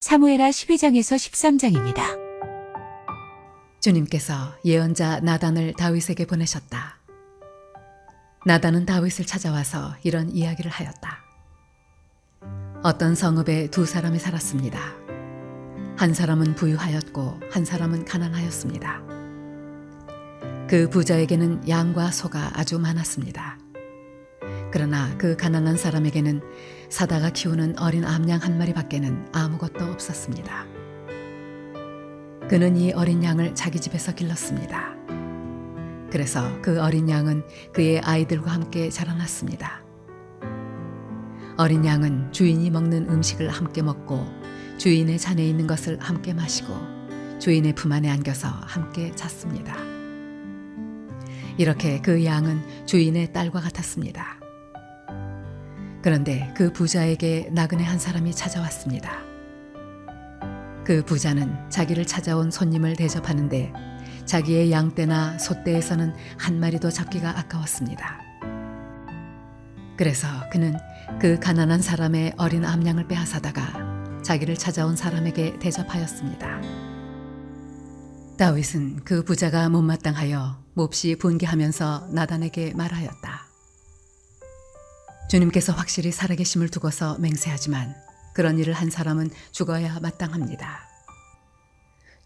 사무엘하 12장에서 13장입니다. 주님께서 예언자 나단을 다윗에게 보내셨다. 나단은 다윗을 찾아와서 이런 이야기를 하였다. 어떤 성읍에 두 사람이 살았습니다. 한 사람은 부유하였고 한 사람은 가난하였습니다. 그 부자에게는 양과 소가 아주 많았습니다. 그러나 그 가난한 사람에게는 사다가 키우는 어린 암양 한 마리밖에는 아무것도 없었습니다. 그는 이 어린 양을 자기 집에서 길렀습니다. 그래서 그 어린 양은 그의 아이들과 함께 자라났습니다. 어린 양은 주인이 먹는 음식을 함께 먹고 주인의 잔에 있는 것을 함께 마시고 주인의 품 안에 안겨서 함께 잤습니다. 이렇게 그 양은 주인의 딸과 같았습니다. 그런데 그 부자에게 나그네 한 사람이 찾아왔습니다. 그 부자는 자기를 찾아온 손님을 대접하는데 자기의 양떼나 소떼에서는 한 마리도 잡기가 아까웠습니다. 그래서 그는 그 가난한 사람의 어린 암양을 빼앗아다가 자기를 찾아온 사람에게 대접하였습니다. 다윗은 그 부자가 못마땅하여 몹시 분개하면서 나단에게 말하였다. 주님께서 확실히 살아계심을 두고서 맹세하지만 그런 일을 한 사람은 죽어야 마땅합니다.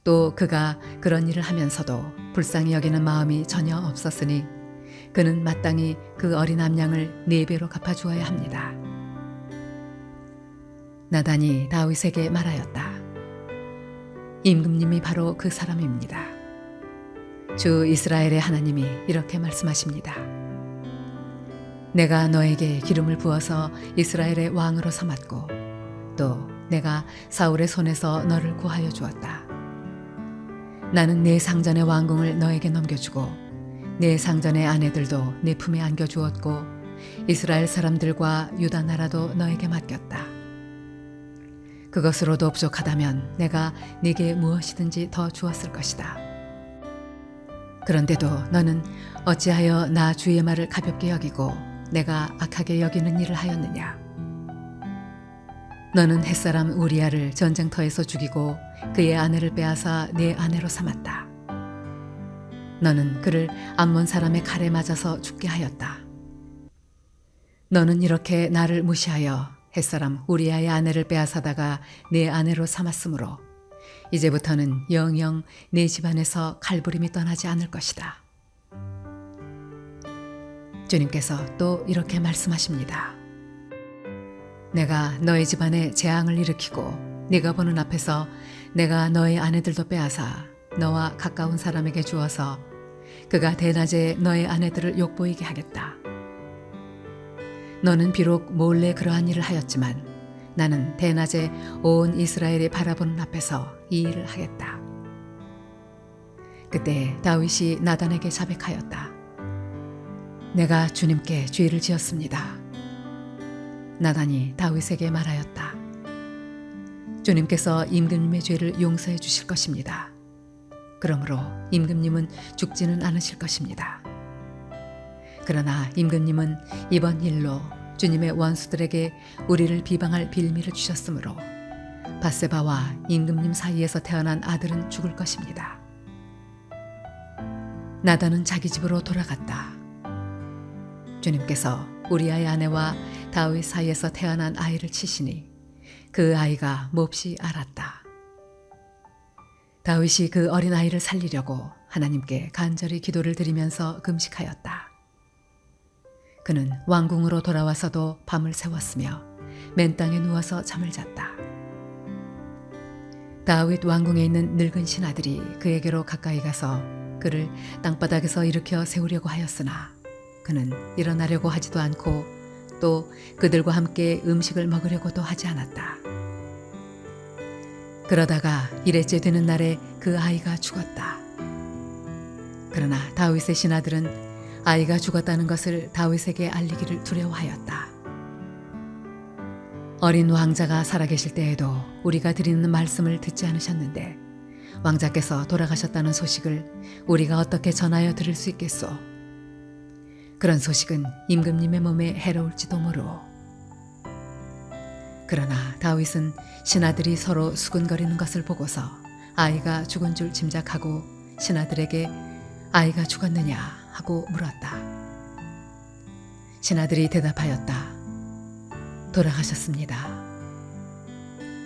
또 그가 그런 일을 하면서도 불쌍히 여기는 마음이 전혀 없었으니 그는 마땅히 그 어린 암양을 4배로 갚아주어야 합니다. 나단이 다윗에게 말하였다. 임금님이 바로 그 사람입니다. 주 이스라엘의 하나님이 이렇게 말씀하십니다. 내가 너에게 기름을 부어서 이스라엘의 왕으로 삼았고 또 내가 사울의 손에서 너를 구하여 주었다. 나는 내 상전의 왕궁을 너에게 넘겨주고 내 상전의 아내들도 내 품에 안겨주었고 이스라엘 사람들과 유다 나라도 너에게 맡겼다. 그것으로도 부족하다면 내가 네게 무엇이든지 더 주었을 것이다. 그런데도 너는 어찌하여 나 주의 말을 가볍게 여기고 내가 악하게 여기는 일을 하였느냐? 너는 햇사람 우리야를 전쟁터에서 죽이고 그의 아내를 빼앗아 내 아내로 삼았다. 너는 그를 암몬 사람의 칼에 맞아서 죽게 하였다. 너는 이렇게 나를 무시하여 햇사람 우리야의 아내를 빼앗아다가 내 아내로 삼았으므로 이제부터는 영영 내 집안에서 칼부림이 떠나지 않을 것이다. 주님께서 또 이렇게 말씀하십니다. 내가 너의 집안에 재앙을 일으키고 네가 보는 앞에서 내가 너의 아내들도 빼앗아 너와 가까운 사람에게 주어서 그가 대낮에 너의 아내들을 욕보이게 하겠다. 너는 비록 몰래 그러한 일을 하였지만 나는 대낮에 온 이스라엘이 바라보는 앞에서 이 일을 하겠다. 그때 다윗이 나단에게 자백하였다. 내가 주님께 죄를 지었습니다. 나단이 다윗에게 말하였다. 주님께서 임금님의 죄를 용서해 주실 것입니다. 그러므로 임금님은 죽지는 않으실 것입니다. 그러나 임금님은 이번 일로 주님의 원수들에게 우리를 비방할 빌미를 주셨으므로 밧세바와 임금님 사이에서 태어난 아들은 죽을 것입니다. 나단은 자기 집으로 돌아갔다. 주님께서 우리아의 아내와 다윗 사이에서 태어난 아이를 치시니 그 아이가 몹시 알았다. 다윗이 그 어린 아이를 살리려고 하나님께 간절히 기도를 드리면서 금식하였다. 그는 왕궁으로 돌아와서도 밤을 새웠으며 맨 땅에 누워서 잠을 잤다. 다윗 왕궁에 있는 늙은 신하들이 그에게로 가까이 가서 그를 땅바닥에서 일으켜 세우려고 하였으나 그는 일어나려고 하지도 않고 또 그들과 함께 음식을 먹으려고도 하지 않았다. 그러다가 일회째 되는 날에 그 아이가 죽었다. 그러나 다윗의 신하들은 아이가 죽었다는 것을 다윗에게 알리기를 두려워하였다. 어린 왕자가 살아계실 때에도 우리가 드리는 말씀을 듣지 않으셨는데 왕자께서 돌아가셨다는 소식을 우리가 어떻게 전하여 들을 수 있겠소? 그런 소식은 임금님의 몸에 해로울지도 모르오. 그러나 다윗은 신하들이 서로 수근거리는 것을 보고서 아이가 죽은 줄 짐작하고 신하들에게 아이가 죽었느냐 하고 물었다. 신하들이 대답하였다. 돌아가셨습니다.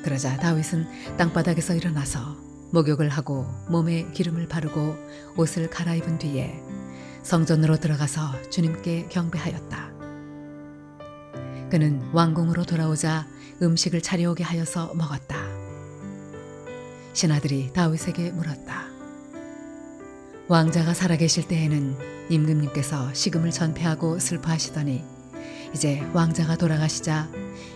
그러자 다윗은 땅바닥에서 일어나서 목욕을 하고 몸에 기름을 바르고 옷을 갈아입은 뒤에 성전으로 들어가서 주님께 경배하였다. 그는 왕궁으로 돌아오자 음식을 차려오게 하여서 먹었다. 신하들이 다윗에게 물었다. 왕자가 살아계실 때에는 임금님께서 식음을 전폐하고 슬퍼하시더니 이제 왕자가 돌아가시자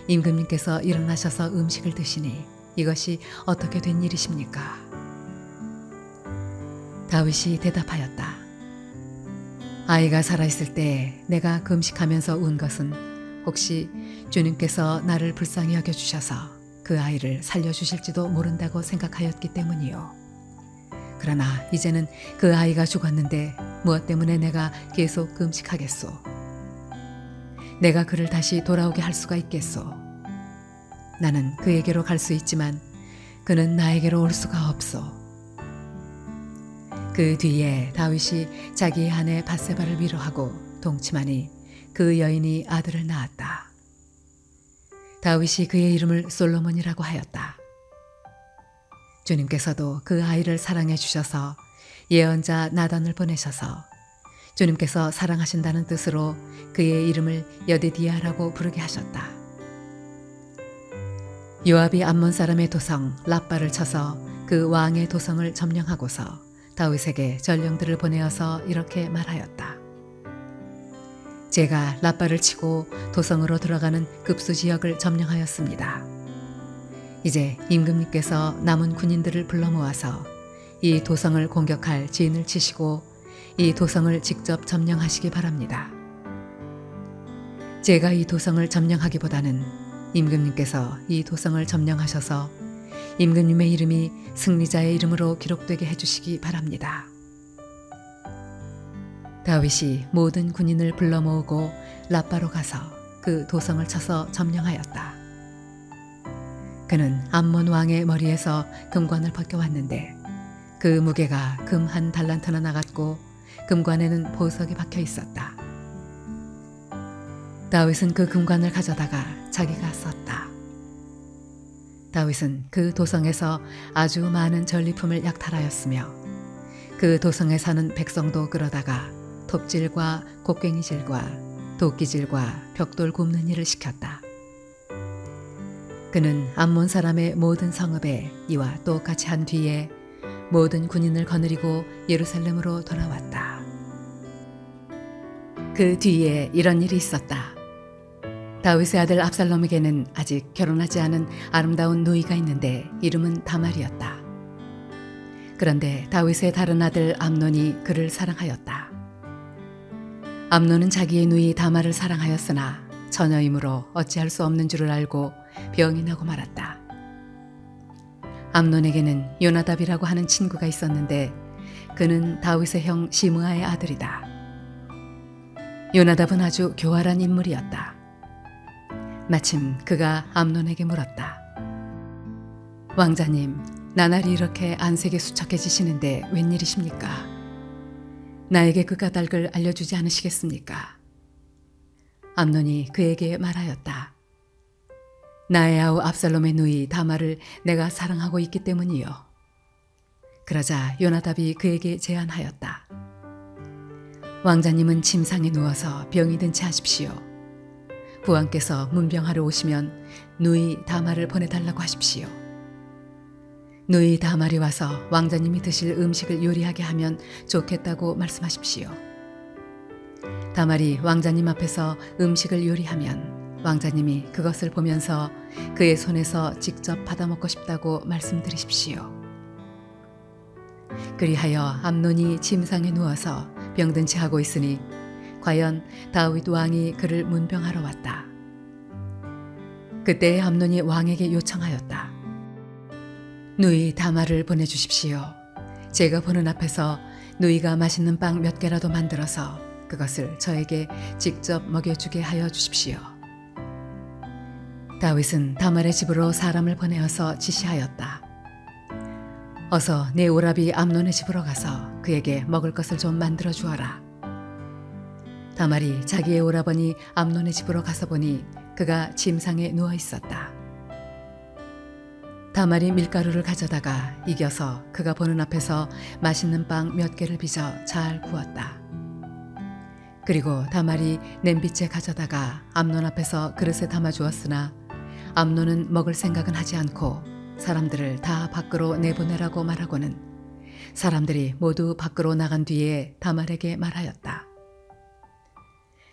임금님께서 일어나셔서 음식을 드시니 이것이 어떻게 된 일이십니까? 다윗이 대답하였다. 아이가 살아있을 때 내가 금식하면서 운 것은 혹시 주님께서 나를 불쌍히 여겨주셔서 그 아이를 살려주실지도 모른다고 생각하였기 때문이요. 그러나 이제는 그 아이가 죽었는데 무엇 때문에 내가 계속 금식하겠소? 내가 그를 다시 돌아오게 할 수가 있겠소? 나는 그에게로 갈 수 있지만 그는 나에게로 올 수가 없소. 그 뒤에 다윗이 자기의 아내 밧세바를 위로하고 동침하니 그 여인이 아들을 낳았다. 다윗이 그의 이름을 솔로몬이라고 하였다. 주님께서도 그 아이를 사랑해 주셔서 예언자 나단을 보내셔서 주님께서 사랑하신다는 뜻으로 그의 이름을 여디디아라고 부르게 하셨다. 요압이 암몬 사람의 도성 라빠를 쳐서 그 왕의 도성을 점령하고서 다윗에게 전령들을 보내어서 이렇게 말하였다. 제가 라빠를 치고 도성으로 들어가는 급수 지역을 점령하였습니다. 이제 임금님께서 남은 군인들을 불러 모아서 이 도성을 공격할 진을 치시고 이 도성을 직접 점령하시기 바랍니다. 제가 이 도성을 점령하기보다는 임금님께서 이 도성을 점령하셔서 임금님의 이름이 승리자의 이름으로 기록되게 해주시기 바랍니다. 다윗이 모든 군인을 불러 모으고 라빠로 가서 그 도성을 쳐서 점령하였다. 그는 암몬 왕의 머리에서 금관을 벗겨왔는데 그 무게가 금 한 달란트나 나갔고 금관에는 보석이 박혀 있었다. 다윗은 그 금관을 가져다가 자기가 썼다. 다윗은 그 도성에서 아주 많은 전리품을 약탈하였으며 그 도성에 사는 백성도 끌어다가 톱질과 곡괭이질과 도끼질과 벽돌 굽는 일을 시켰다. 그는 암몬 사람의 모든 성읍에 이와 똑같이 한 뒤에 모든 군인을 거느리고 예루살렘으로 돌아왔다. 그 뒤에 이런 일이 있었다. 다윗의 아들 압살롬에게는 아직 결혼하지 않은 아름다운 누이가 있는데 이름은 다말이었다. 그런데 다윗의 다른 아들 암논이 그를 사랑하였다. 암논은 자기의 누이 다말을 사랑하였으나 처녀이므로 어찌할 수 없는 줄을 알고 병이 나고 말았다. 암논에게는 요나답이라고 하는 친구가 있었는데 그는 다윗의 형 시므아의 아들이다. 요나답은 아주 교활한 인물이었다. 마침 그가 암논에게 물었다. 왕자님, 나날이 이렇게 안색이 수척해지시는데 웬일이십니까? 나에게 그 까닭을 알려주지 않으시겠습니까? 암논이 그에게 말하였다. 나의 아우 압살롬의 누이 다말을 내가 사랑하고 있기 때문이요. 그러자 요나답이 그에게 제안하였다. 왕자님은 침상에 누워서 병이 든 채 하십시오. 부왕께서 문병하러 오시면 누이 다말을 보내달라고 하십시오. 누이 다말이 와서 왕자님이 드실 음식을 요리하게 하면 좋겠다고 말씀하십시오. 다말이 왕자님 앞에서 음식을 요리하면 왕자님이 그것을 보면서 그의 손에서 직접 받아먹고 싶다고 말씀드리십시오. 그리하여 암논이 침상에 누워서 병든 채 하고 있으니 과연 다윗 왕이 그를 문병하러 왔다. 그때 암논이 왕에게 요청하였다. 누이 다말을 보내주십시오. 제가 보는 앞에서 누이가 맛있는 빵 몇 개라도 만들어서 그것을 저에게 직접 먹여주게 하여 주십시오. 다윗은 다말의 집으로 사람을 보내어서 지시하였다. 어서 내 오라비 암논의 집으로 가서 그에게 먹을 것을 좀 만들어 주어라. 다말이 자기의 오라버니 암논의 집으로 가서 보니 그가 침상에 누워 있었다. 다말이 밀가루를 가져다가 이겨서 그가 보는 앞에서 맛있는 빵 몇 개를 빚어 잘 구웠다. 그리고 다말이 냄비째 가져다가 암논 앞에서 그릇에 담아 주었으나 암논은 먹을 생각은 하지 않고 사람들을 다 밖으로 내보내라고 말하고는 사람들이 모두 밖으로 나간 뒤에 다말에게 말하였다.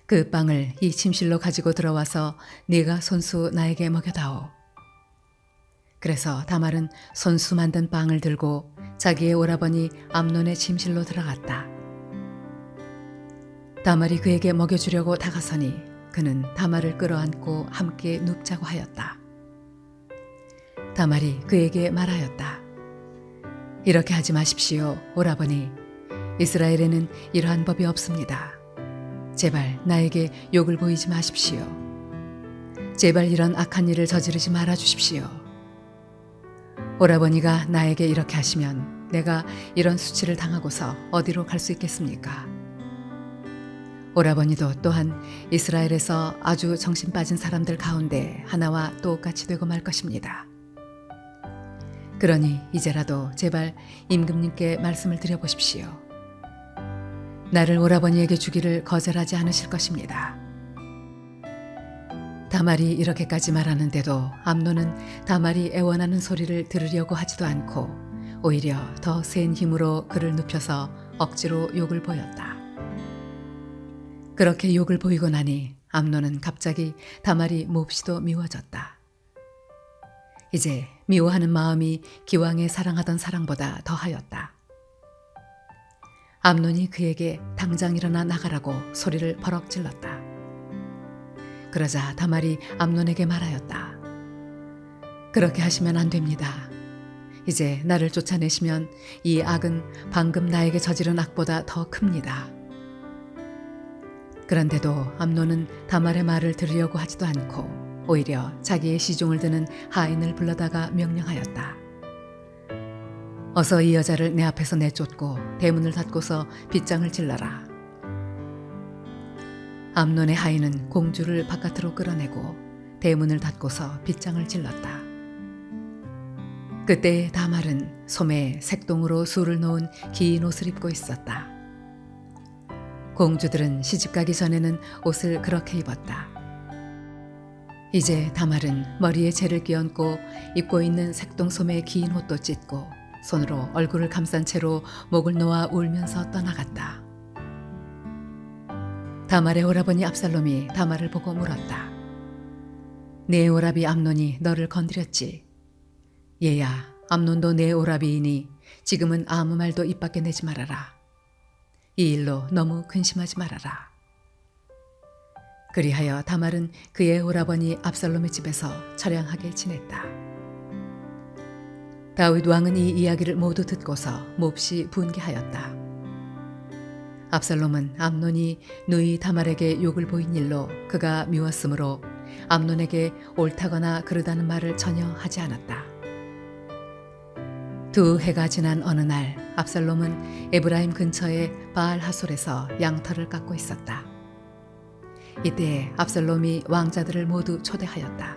그 빵을 이 침실로 가지고 들어와서 네가 손수 나에게 먹여다오. 그래서 다말은 손수 만든 빵을 들고 자기의 오라버니 암논의 침실로 들어갔다. 다말이 그에게 먹여주려고 다가서니 그는 다말을 끌어안고 함께 눕자고 하였다. 다말이 그에게 말하였다. 이렇게 하지 마십시오, 오라버니. 이스라엘에는 이러한 법이 없습니다. 제발 나에게 욕을 보이지 마십시오. 제발 이런 악한 일을 저지르지 말아 주십시오. 오라버니가 나에게 이렇게 하시면 내가 이런 수치를 당하고서 어디로 갈 수 있겠습니까? 오라버니도 또한 이스라엘에서 아주 정신 빠진 사람들 가운데 하나와 똑같이 되고 말 것입니다. 그러니 이제라도 제발 임금님께 말씀을 드려보십시오. 나를 오라버니에게 주기를 거절하지 않으실 것입니다. 다말이 이렇게까지 말하는데도 암논은 다말이 애원하는 소리를 들으려고 하지도 않고 오히려 더 센 힘으로 그를 눕혀서 억지로 욕을 보였다. 그렇게 욕을 보이고 나니 암논은 갑자기 다말이 몹시도 미워졌다. 이제 미워하는 마음이 기왕에 사랑하던 사랑보다 더하였다. 암논이 그에게 당장 일어나 나가라고 소리를 버럭 질렀다. 그러자 다말이 암논에게 말하였다. 그렇게 하시면 안 됩니다. 이제 나를 쫓아내시면 이 악은 방금 나에게 저지른 악보다 더 큽니다. 그런데도 암논은 다말의 말을 들으려고 하지도 않고 오히려 자기의 시중을 드는 하인을 불러다가 명령하였다. 어서 이 여자를 내 앞에서 내쫓고 대문을 닫고서 빗장을 질러라. 암논의 하인은 공주를 바깥으로 끌어내고 대문을 닫고서 빗장을 질렀다. 그때 다말은 소매에 색동으로 술을 놓은 긴 옷을 입고 있었다. 공주들은 시집가기 전에는 옷을 그렇게 입었다. 이제 다말은 머리에 재를 끼얹고 입고 있는 색동 소매의 긴 옷도 찢고 손으로 얼굴을 감싼 채로 목을 놓아 울면서 떠나갔다. 다말의 오라버니 압살롬이 다말을 보고 물었다. 내 오라비 암논이 너를 건드렸지? 얘야, 암논도 내 오라비이니 지금은 아무 말도 입 밖에 내지 말아라. 이 일로 너무 근심하지 말아라. 그리하여 다말은 그의 오라버니 압살롬의 집에서 처량하게 지냈다. 다윗 왕은 이 이야기를 모두 듣고서 몹시 분개하였다. 압살롬은 암논이 누이 다말에게 욕을 보인 일로 그가 미웠으므로 암논에게 옳다거나 그르다는 말을 전혀 하지 않았다. 두 해가 지난 어느 날 압살롬은 에브라임 근처의 바알 하솔에서 양털을 깎고 있었다. 이때 압살롬이 왕자들을 모두 초대하였다.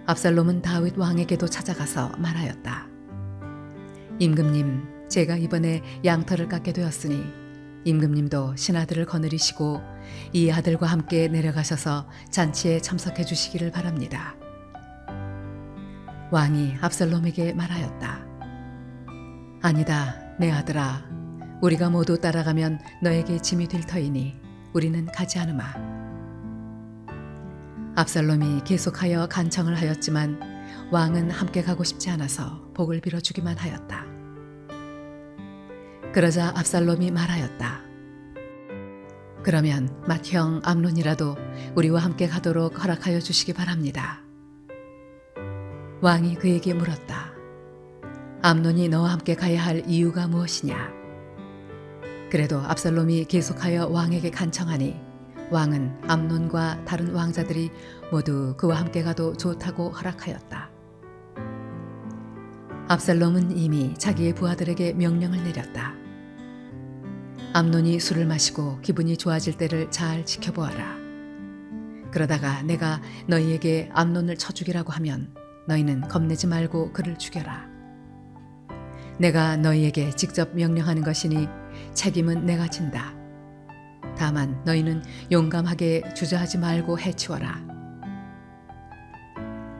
압살롬은 다윗 왕에게도 찾아가서 말하였다. 임금님, 제가 이번에 양털을 깎게 되었으니 임금님도 신하들을 거느리시고 이 아들과 함께 내려가셔서 잔치에 참석해 주시기를 바랍니다. 왕이 압살롬에게 말하였다. 아니다, 내 아들아. 우리가 모두 따라가면 너에게 짐이 될 터이니 우리는 가지 않으마. 압살롬이 계속하여 간청을 하였지만 왕은 함께 가고 싶지 않아서 복을 빌어주기만 하였다. 그러자 압살롬이 말하였다. 그러면 맏형 암논이라도 우리와 함께 가도록 허락하여 주시기 바랍니다. 왕이 그에게 물었다. 암논이 너와 함께 가야 할 이유가 무엇이냐? 그래도 압살롬이 계속하여 왕에게 간청하니 왕은 암논과 다른 왕자들이 모두 그와 함께 가도 좋다고 허락하였다. 압살롬은 이미 자기의 부하들에게 명령을 내렸다. 암논이 술을 마시고 기분이 좋아질 때를 잘 지켜보아라. 그러다가 내가 너희에게 암논을 쳐 죽이라고 하면 너희는 겁내지 말고 그를 죽여라. 내가 너희에게 직접 명령하는 것이니 책임은 내가 진다. 다만 너희는 용감하게 주저하지 말고 해치워라.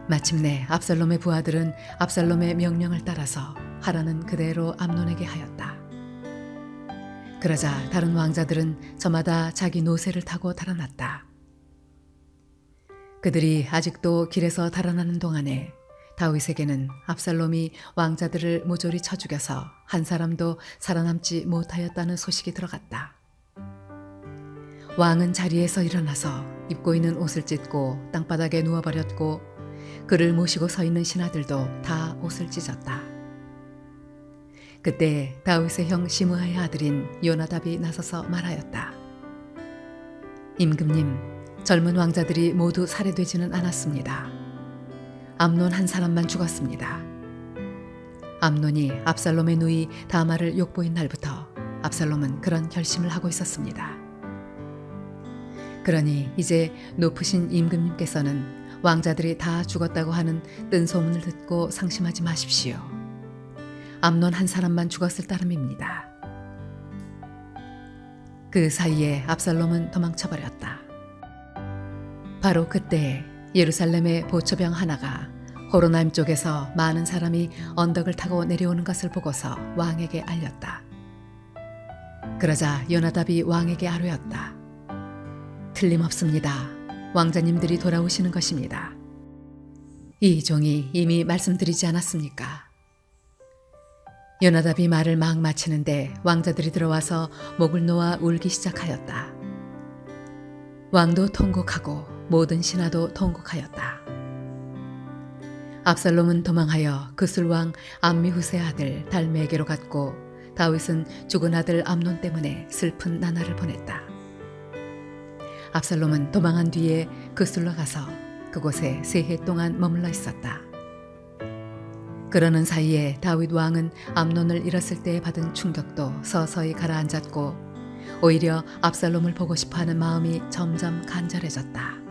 마침내 압살롬의 부하들은 압살롬의 명령을 따라서 하라는 그대로 암논에게 하였다. 그러자 다른 왕자들은 저마다 자기 노새를 타고 달아났다. 그들이 아직도 길에서 달아나는 동안에 다윗에게는 압살롬이 왕자들을 모조리 쳐 죽여서 한 사람도 살아남지 못하였다는 소식이 들어갔다. 왕은 자리에서 일어나서 입고 있는 옷을 찢고 땅바닥에 누워버렸고 그를 모시고 서 있는 신하들도 다 옷을 찢었다. 그때 다윗의 형 시므아의 아들인 요나답이 나서서 말하였다. 임금님, 젊은 왕자들이 모두 살해되지는 않았습니다. 암논 한 사람만 죽었습니다. 암논이 압살롬의 누이 다마를 욕보인 날부터 압살롬은 그런 결심을 하고 있었습니다. 그러니 이제 높으신 임금님께서는 왕자들이 다 죽었다고 하는 뜬 소문을 듣고 상심하지 마십시오. 암논 한 사람만 죽었을 따름입니다. 그 사이에 압살롬은 도망쳐버렸다. 바로 그때 예루살렘의 보초병 하나가 호로나임 쪽에서 많은 사람이 언덕을 타고 내려오는 것을 보고서 왕에게 알렸다. 그러자 요나답이 왕에게 아뢰었다. 틀림없습니다. 왕자님들이 돌아오시는 것입니다. 이 종이 이미 말씀드리지 않았습니까? 요나답이 말을 막 마치는데 왕자들이 들어와서 목을 놓아 울기 시작하였다. 왕도 통곡하고 모든 신하도 통곡하였다. 압살롬은 도망하여 그술왕 암미후스의 아들 달메에게로 갔고 다윗은 죽은 아들 암논 때문에 슬픈 나날을 보냈다. 압살롬은 도망한 뒤에 그술로 가서 그곳에 3해 동안 머물러 있었다. 그러는 사이에 다윗 왕은 암논을 잃었을 때 받은 충격도 서서히 가라앉았고 오히려 압살롬을 보고 싶어하는 마음이 점점 간절해졌다.